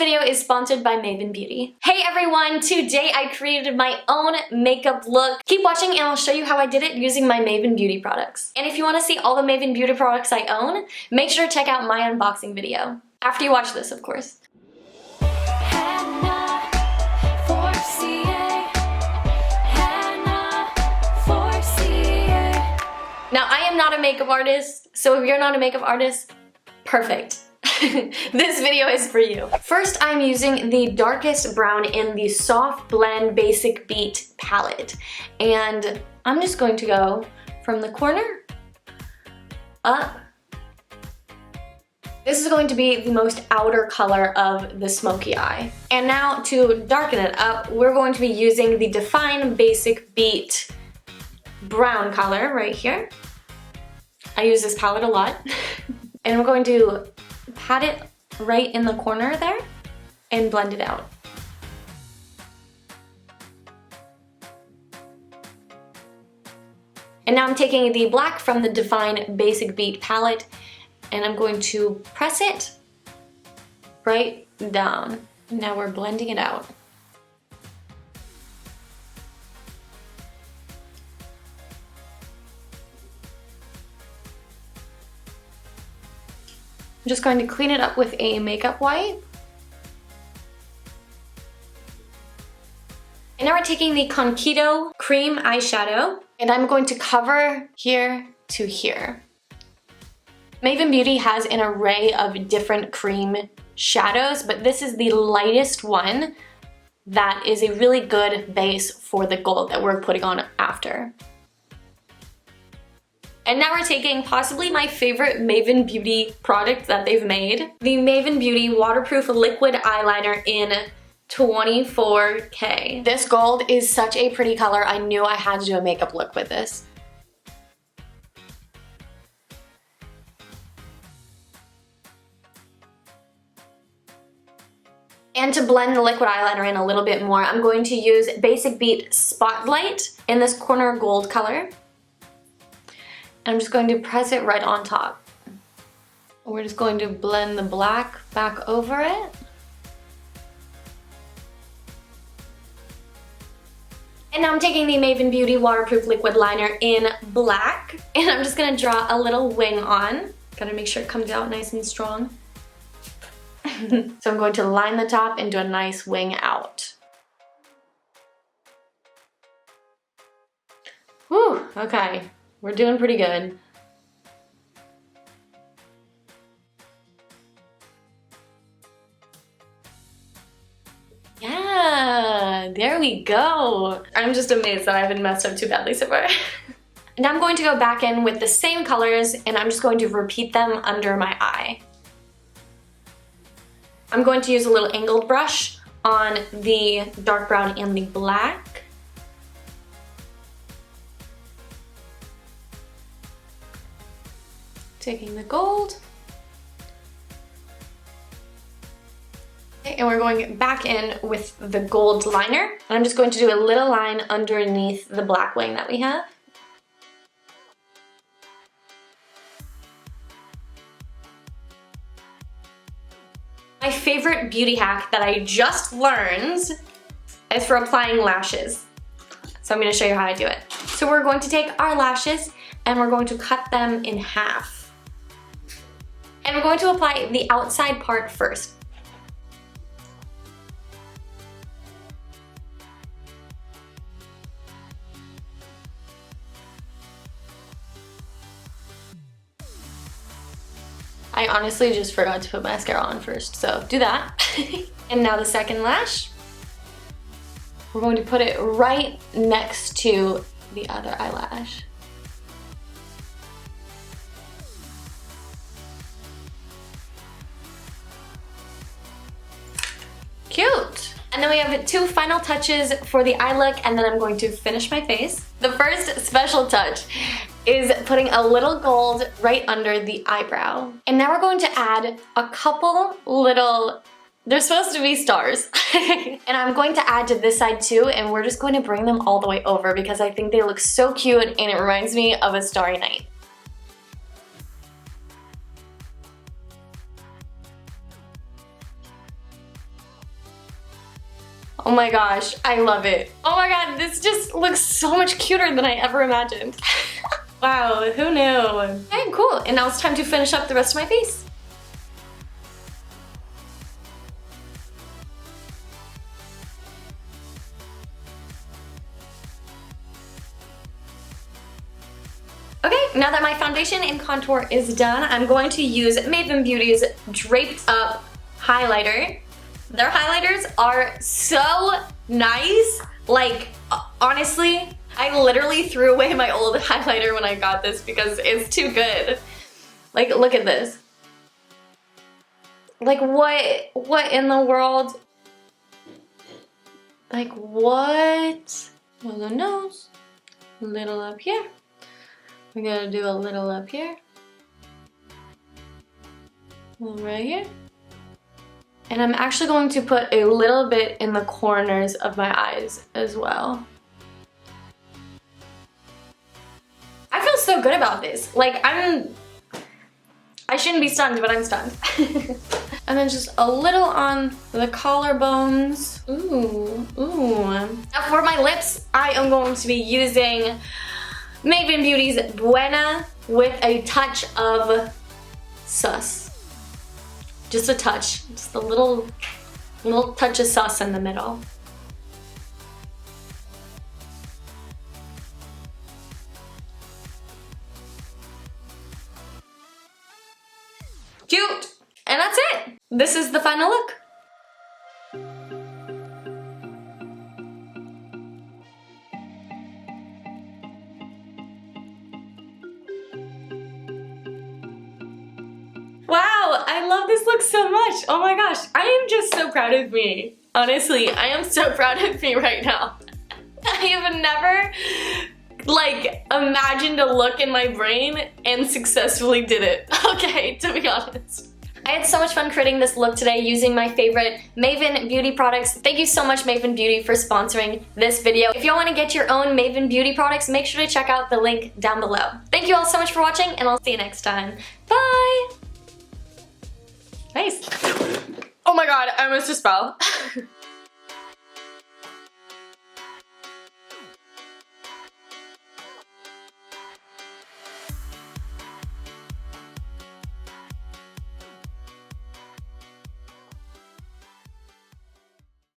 video is sponsored by Maven Beauty. Hey everyone, today I created my own makeup look. Keep watching and I'll show you how I did it using my Maven Beauty products. And if you want to see all the Maven Beauty products I own, make sure to check out my unboxing video. After you watch this, of course. Now, I am not a makeup artist, so if you're not a makeup artist, perfect. This video is for you. First, I'm using the darkest brown in the Soft Blend Basic Beat palette. And I'm just going to go from the corner up. This is going to be the most outer color of the smoky eye. And now to darken it up, we're going to be using the Define Basic Beat brown color right here. I use this palette a lot. And we're going to pat it right in the corner there and blend it out. And now I'm taking the black from the Define Basic Beat palette and I'm going to press it right down. Now we're blending it out. I'm just going to clean it up with a makeup wipe. And now we're taking the Conquito cream eyeshadow and I'm going to cover here to here. Maven Beauty has an array of different cream shadows, but this is the lightest one that is a really good base for the gold that we're putting on after. And now we're taking possibly my favorite Maven Beauty product that they've made, the Maven Beauty Waterproof Liquid Eyeliner in 24K. This gold is such a pretty color. I knew I had to do a makeup look with this. And to blend the liquid eyeliner in a little bit more, I'm going to use Basic Beat Spotlight in this corner gold color. I'm just going to press it right on top. We're just going to blend the black back over it. And now I'm taking the Maven Beauty Waterproof Liquid Liner in black, and I'm just gonna draw a little wing on. Gotta make sure it comes out nice and strong. So I'm going to line the top and do a nice wing out. Whew, okay. We're doing pretty good. Yeah, there we go. I'm just amazed that I haven't messed up too badly so far. Now I'm going to go back in with the same colors and I'm just going to repeat them under my eye. I'm going to use a little angled brush on the dark brown and the black. Taking the gold. Okay, and we're going back in with the gold liner. And I'm just going to do a little line underneath the black wing that we have. My favorite beauty hack that I just learned is for applying lashes. So I'm going to show you how I do it. So we're going to take our lashes and we're going to cut them in half. And we're going to apply the outside part first. I honestly just forgot to put mascara on first, so do that. And now the second lash. We're going to put it right next to the other eyelash. Cute! And then we have two final touches for the eye look, and then I'm going to finish my face. The first special touch is putting a little gold right under the eyebrow. And now we're going to add a couple little, they're supposed to be stars. And I'm going to add to this side too, and we're just going to bring them all the way over because I think they look so cute and it reminds me of a starry night. Oh my gosh, I love it. Oh my god, this just looks so much cuter than I ever imagined. Wow, who knew? Okay, cool. And now it's time to finish up the rest of my face. Okay, now that my foundation and contour is done, I'm going to use Maven Beauty's Draped Up Highlighter. Their highlighters are so nice. Like, honestly, I literally threw away my old highlighter when I got this because it's too good. Like, look at this. Like, what in the world? Like, what? Little nose, a little up here. We're gonna do a little up here. A little right here. And I'm actually going to put a little bit in the corners of my eyes as well. I feel so good about this. Like, I shouldn't be stunned, but I'm stunned. And then just a little on the collarbones. Ooh, ooh. Now for my lips, I am going to be using Maven Beauty's Buena with a touch of sus. Just a touch, just a little touch of sus in the middle. Cute! And that's it! This is the final look. Wow, I love this look so much. Oh my gosh, I am just so proud of me. Honestly, I am so proud of me right now. I have never, like, imagined a look in my brain and successfully did it. Okay, to be honest. I had so much fun creating this look today using my favorite Maven Beauty products. Thank you so much, Maven Beauty, for sponsoring this video. If you want to get your own Maven Beauty products, make sure to check out the link down below. Thank you all so much for watching, and I'll see you next time. Bye! Nice. Oh my god, I almost just fell.